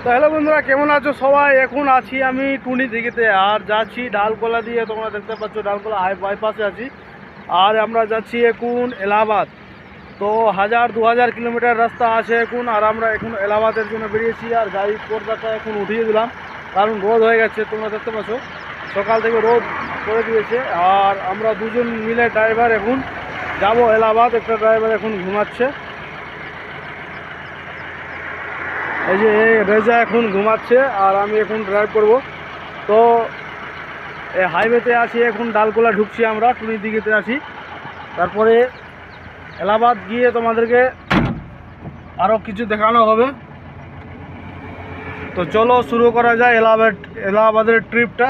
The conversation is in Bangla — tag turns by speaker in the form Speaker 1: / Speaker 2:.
Speaker 1: তো হ্যালো বন্ধুরা, কেমন আছো সবাই? এখন আছি আমি টুনি দিঘিতে, আর যাচ্ছি ডালকোলা দিয়ে। তোমরা দেখতে পাচ্ছ ডালকোলা বাইপাসে আছি, আর আমরা যাচ্ছি এখন এলাহাবাদ। তো 1000-2000 কিলোমিটার রাস্তা আছে এখন, আর আমরা এখন এলাহাবাদের জন্য বেরিয়েছি। আর গাড়ির পর্দাটা এখন উঠিয়ে দিলাম, কারণ রোদ হয়ে গেছে। তোমরা দেখতে পাচ্ছ সকাল থেকে রোদ করে দিয়েছে। আর আমরা দুজন মিলে ড্রাইভার এখন যাব এলাহাবাদ। একটা ড্রাইভার এখন ঘুমাচ্ছে, এই যে রেজা এখন ঘুমাচ্ছে, আর আমি এখন ড্রাইভ করব। তো এই হাইওয়েতে আছি এখন, ডালকোলা ঢুকছি, আমরা টুনির দিঘিতে আছি। তারপরে এলাহাবাদ গিয়ে তোমাদেরকে আরও কিছু দেখানো হবে। তো চলো শুরু করা যায় এলাহাবাদের ট্রিপটা।